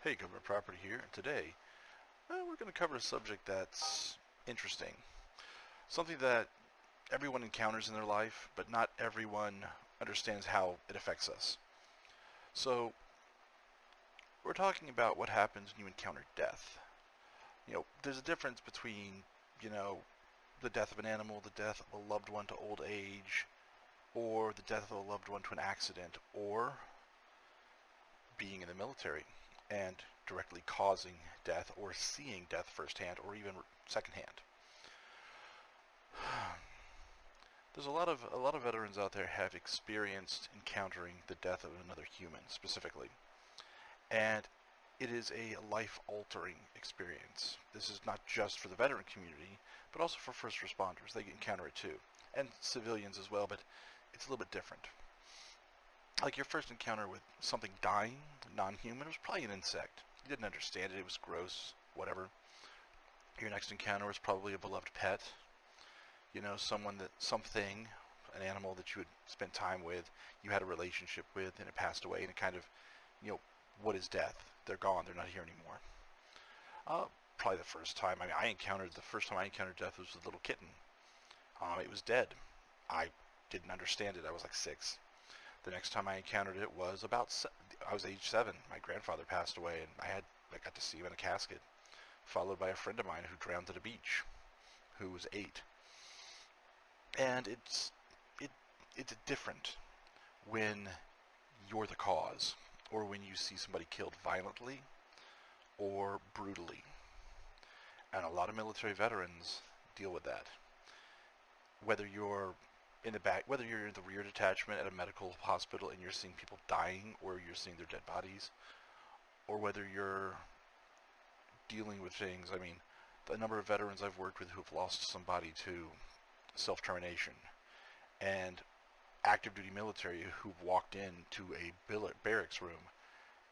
Hey, Government Property here, and today we're going to cover a subject that's interesting. Something that everyone encounters in their life, but not everyone understands how it affects us. So, we're talking about what happens when you encounter death. There's a difference between, you know, the death of an animal, the death of a loved one to old age, or the death of a loved one to an accident, or being in the military and directly causing death or seeing death firsthand or even secondhand. There's a lot of veterans out there have experienced encountering the death of another human specifically, and it is a life-altering experience. This is not just for the veteran community, but also for first responders. They encounter it too, and civilians as well, but it's a little bit different. Like your first encounter with something dying, non-human, was probably an insect. You didn't understand it, it was gross, whatever. Your next encounter was probably a beloved pet, something, an animal that you had spent time with, you had a relationship with, and it passed away, and it kind of, you know, what is death? They're gone, they're not here anymore. Uh, Probably the first time I encountered death was with a little kitten. It was dead. I didn't understand it, I was like 6. The next time I encountered it was I was age 7. My grandfather passed away, and I got to see him in a casket, followed by a friend of mine who drowned at a beach, who was 8. And it it's different when you're the cause, or when you see somebody killed violently or brutally. And a lot of military veterans deal with that. Whether you're whether you're in the rear detachment at a medical hospital and you're seeing people dying or you're seeing their dead bodies, or whether you're dealing with things. I mean, the number of veterans I've worked with who have lost somebody to self-termination, and active duty military who've walked into a barracks room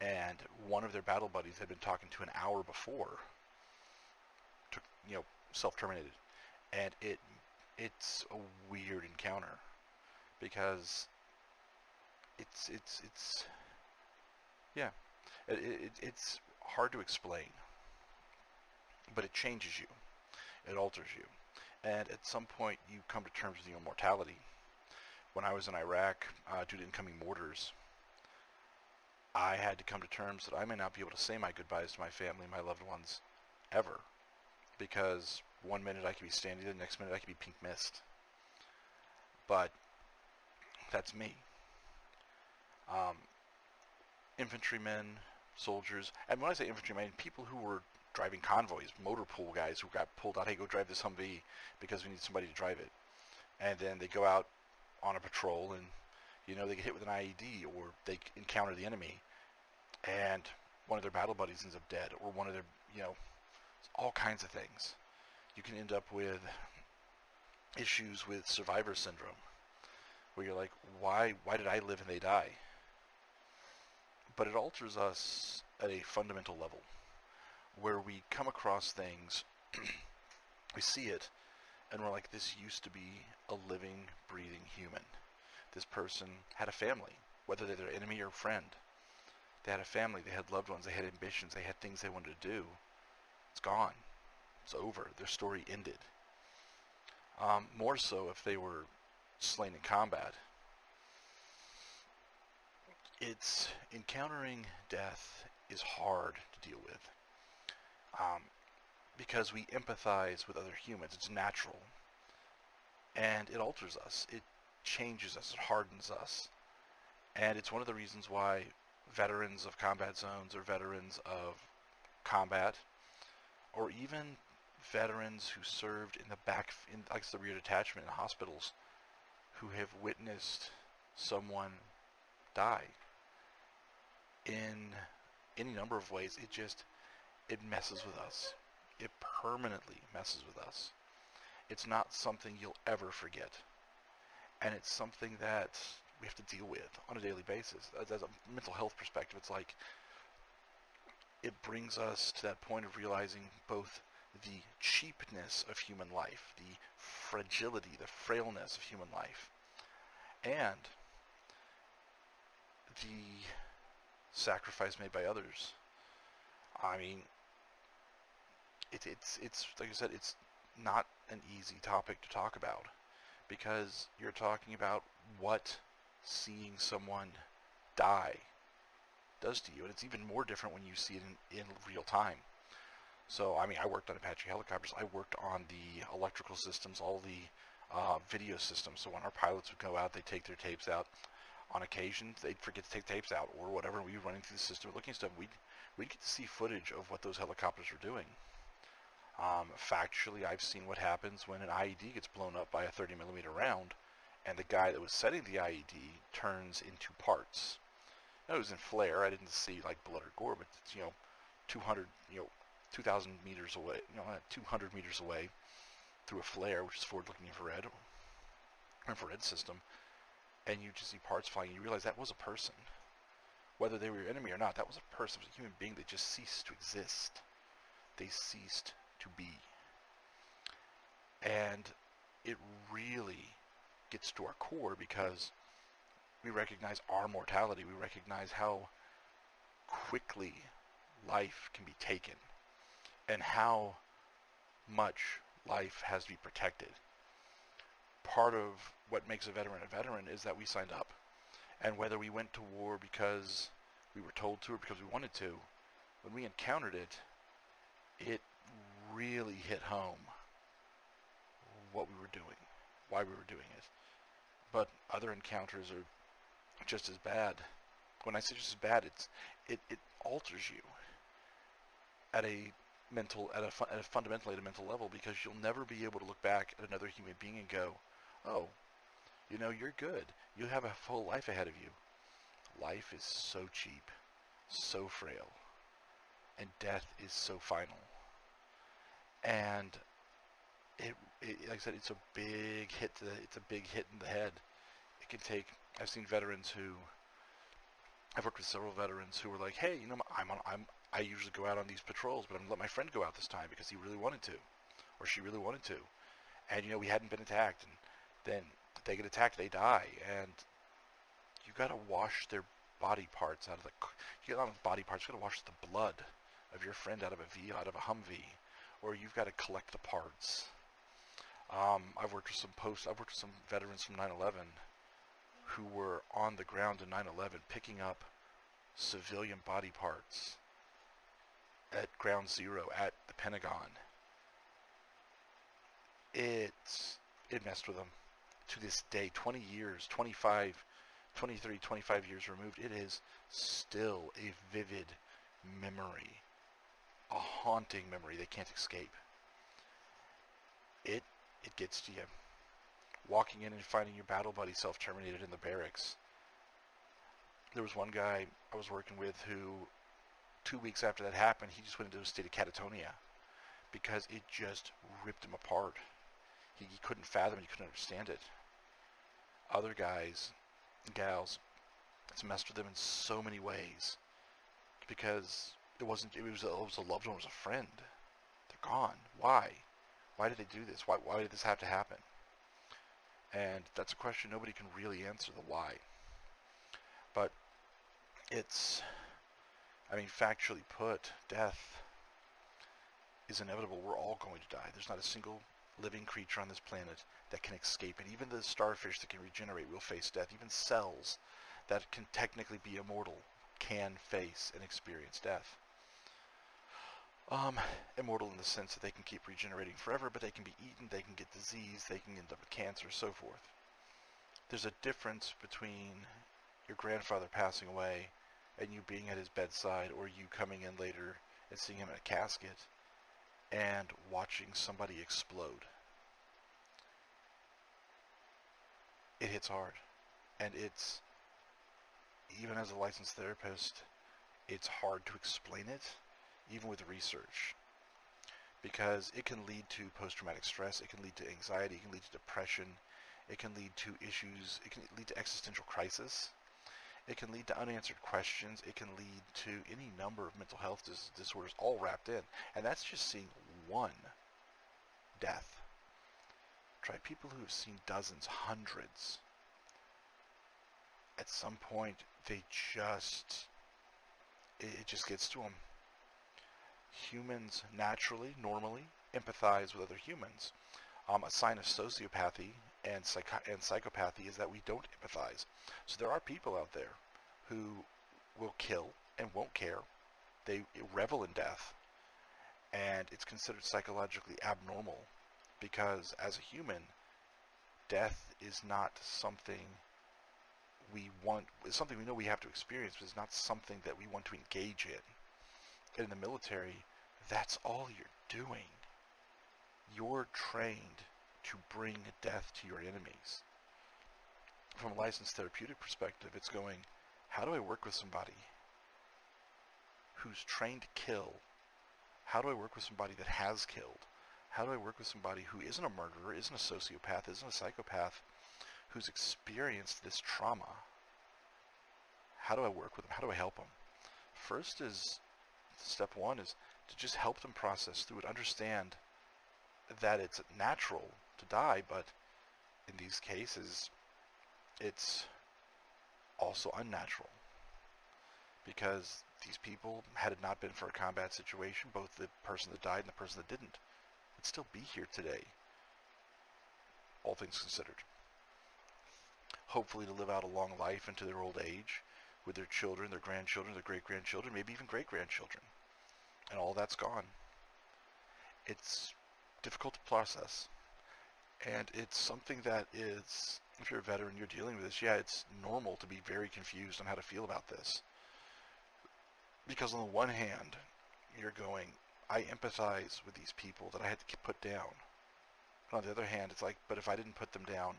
and one of their battle buddies had been talking to an hour before, took, self-terminated, and it's a weird encounter because it's yeah, it's hard to explain, but it changes you, it alters you, and at some point you come to terms with your mortality. When I was in Iraq, due to incoming mortars, I had to come to terms that I may not be able to say my goodbyes to my family, my loved ones, ever, because one minute I could be standing there, the next minute I could be pink mist. But that's me. Um, Infantrymen, soldiers, and when I say infantrymen, people who were driving convoys, motor pool guys who got pulled out, hey, go drive this Humvee because we need somebody to drive it. And then they go out on a patrol and, they get hit with an IED or they encounter the enemy and one of their battle buddies ends up dead, or one of their, all kinds of things. You can end up with issues with survivor syndrome, where you're like, why did I live and they die? But it alters us at a fundamental level, where we come across things, we see it, and we're like, this used to be a living, breathing human. This person had a family, whether they're their enemy or friend. They had a family, they had loved ones, they had ambitions, they had things they wanted to do. It's gone. It's over. Their story ended. More so if they were slain in combat. It's encountering death is hard to deal with, because we empathize with other humans. It's natural, and it alters us. It changes us. It hardens us, and it's one of the reasons why veterans of combat zones or veterans of combat, or even veterans who served in the back, in like the rear detachment in hospitals, who have witnessed someone die in any number of ways, it messes with us. It permanently messes with us. It's not something you'll ever forget, and it's something that we have to deal with on a daily basis. As a mental health perspective, it's like it brings us to that point of realizing both the cheapness of human life, the fragility, the frailness of human life, and the sacrifice made by others I mean, it's like I said, it's not an easy topic to talk about because you're talking about what seeing someone die does to you, and it's even more different when you see it in real time. So, I mean, I worked on Apache helicopters. I worked on the electrical systems, all the video systems. So when our pilots would go out, they'd take their tapes out. On occasion, they'd forget to take tapes out or whatever, and we'd be running through the system looking at stuff. We'd get to see footage of what those helicopters were doing. Factually, I've seen what happens when an IED gets blown up by a 30 millimeter round, and the guy that was setting the IED turns into parts. Now, it was in flare. I didn't see like blood or gore, but it's, 200, 2,000 meters away, 200 meters away through a flare, which is forward-looking infrared system, and you just see parts flying. You realize that was a person. Whether they were your enemy or not, that was a person. It was a human being that just ceased to exist. They ceased to be. And it really gets to our core because we recognize our mortality. We recognize how quickly life can be taken and how much life has to be protected. Part of what makes a veteran is that we signed up. And whether we went to war because we were told to or because we wanted to, when we encountered it, it really hit home what we were doing, why we were doing it. But other encounters are just as bad. When I say just as bad, it alters you at a fundamentally at a mental level, because you'll never be able to look back at another human being and go, oh, you're good. You have a full life ahead of you. Life is so cheap, so frail, and death is so final. And it like I said, it's a big hit in the head. It can take. I've seen veterans who. I've worked with several veterans who were like, hey, I usually go out on these patrols, but I'm gonna let my friend go out this time because he really wanted to, or she really wanted to, and we hadn't been attacked, and then they get attacked, they die, and you gotta wash their body parts out of you gotta wash the blood of your friend out of a Humvee, or you've got to collect the parts. I've worked with some veterans from 9/11 who were on the ground in 9/11 picking up civilian body parts at Ground Zero at the Pentagon. It messed with them. To this day, 20 years, 25 years removed, it is still a vivid memory, a haunting memory they can't escape. It gets to you. Walking in and finding your battle buddy self-terminated in the barracks. There was one guy I was working with who, 2 weeks after that happened, he just went into a state of catatonia because it just ripped him apart. He couldn't fathom it, he couldn't understand it. Other guys, gals, it's messed with them in so many ways because it was a loved one, it was a friend. They're gone. Why? Why did they do this? Why did this have to happen? And that's a question nobody can really answer, the why. But factually put, death is inevitable. We're all going to die. There's not a single living creature on this planet that can escape it. Even the starfish that can regenerate will face death. Even cells that can technically be immortal can face and experience death. Immortal in the sense that they can keep regenerating forever, but they can be eaten, they can get disease, they can end up with cancer, so forth. There's a difference between your grandfather passing away and you being at his bedside, or you coming in later and seeing him in a casket and watching somebody explode. It hits hard. And it's, even as a licensed therapist, it's hard to explain it, even with research, because it can lead to post-traumatic stress, it can lead to anxiety, it can lead to depression, it can lead to issues, it can lead to existential crisis, it can lead to unanswered questions, it can lead to any number of mental health disorders all wrapped in, and that's just seeing one death. Try people who have seen dozens, hundreds. At some point, it just gets to them. Humans naturally, normally, empathize with other humans. A sign of sociopathy and psychopathy is that we don't empathize. So there are people out there who will kill and won't care. They revel in death, and it's considered psychologically abnormal because as a human, death is not something we want. It's something we know we have to experience, but it's not something that we want to engage in. And in the military, that's all you're doing. You're trained to bring death to your enemies. From a licensed therapeutic perspective, it's going, how do I work with somebody who's trained to kill? How do I work with somebody that has killed? How do I work with somebody who isn't a murderer, isn't a sociopath, isn't a psychopath, who's experienced this trauma? How do I work with them? How do I help them? First is, step one is to just help them process through it, understand that it's natural to die, but in these cases, it's also unnatural. Because these people, had it not been for a combat situation, both the person that died and the person that didn't, would still be here today, all things considered. Hopefully to live out a long life into their old age with their children, their grandchildren, their great-grandchildren, maybe even great-grandchildren. And all that's gone. It's difficult to process. And it's something that is, if you're a veteran, you're dealing with this, yeah, it's normal to be very confused on how to feel about this. Because on the one hand, you're going, I empathize with these people that I had to put down. And on the other hand, it's like, but if I didn't put them down,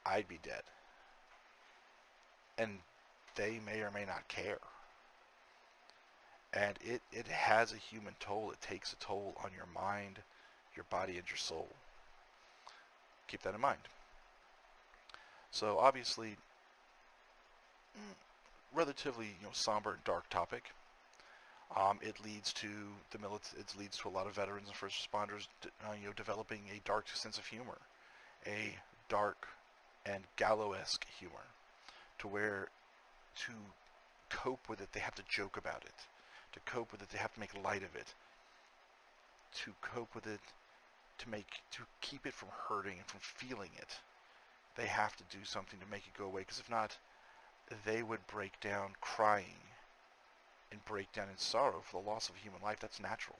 I'd be dead. And they may or may not care. And it has a human toll. It takes a toll on your mind, your body, and your soul. Keep that in mind. So obviously, relatively somber and dark topic. It leads to it leads to a lot of veterans and first responders, developing a dark sense of humor, a dark and gallow-esque humor, to where to cope with it they have to joke about it, to cope with it they have to make light of it, to cope with it to keep it from hurting and from feeling it. They have to do something to make it go away, because if not, they would break down crying and break down in sorrow for the loss of a human life. That's natural.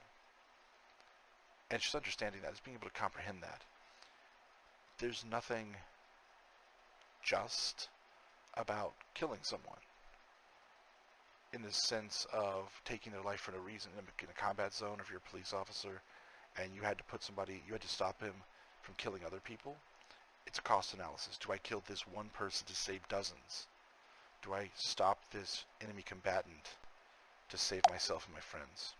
And just understanding that is being able to comprehend that. There's nothing just about killing someone in the sense of taking their life for no reason. In a combat zone, if you're a police officer and you had to stop him from killing other people, it's a cost analysis. Do I kill this one person to save dozens? Do I stop this enemy combatant to save myself and my friends?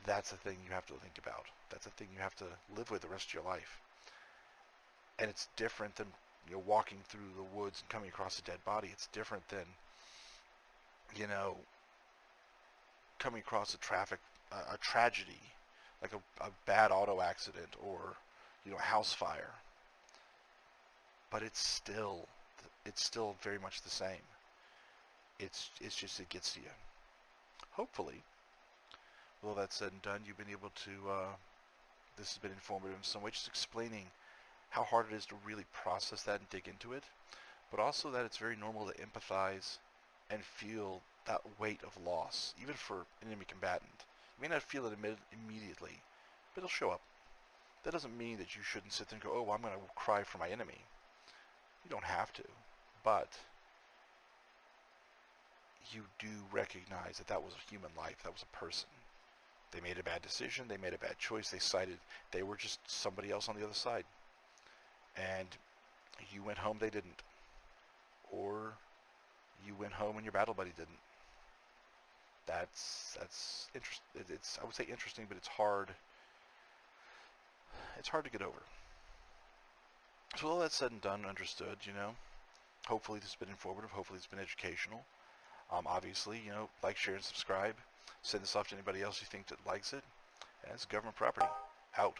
That's a thing you have to think about. That's a thing you have to live with the rest of your life. And it's different than walking through the woods and coming across a dead body. It's different than coming across a tragedy, like a bad auto accident or a house fire. But it's still very much the same. It's just, it gets to you. Hopefully, with all that said and done, you've been able to, this has been informative in some way, just explaining how hard it is to really process that and dig into it, but also that it's very normal to empathize and feel that weight of loss, even for an enemy combatant. You may not feel it immediately, but it'll show up. That doesn't mean that you shouldn't sit there and go, oh, well, I'm going to cry for my enemy. You don't have to, but you do recognize that was a human life, that was a person. They made a bad decision, they made a bad choice, they were just somebody else on the other side. And you went home, they didn't. Or you went home and your battle buddy didn't. That's interesting. It's, I would say, interesting, but it's hard. It's hard to get over. So all that said and done, understood, hopefully this has been informative, hopefully it's been educational. Obviously, like, share, and subscribe. Send this off to anybody else you think that likes it. And it's government property. Out.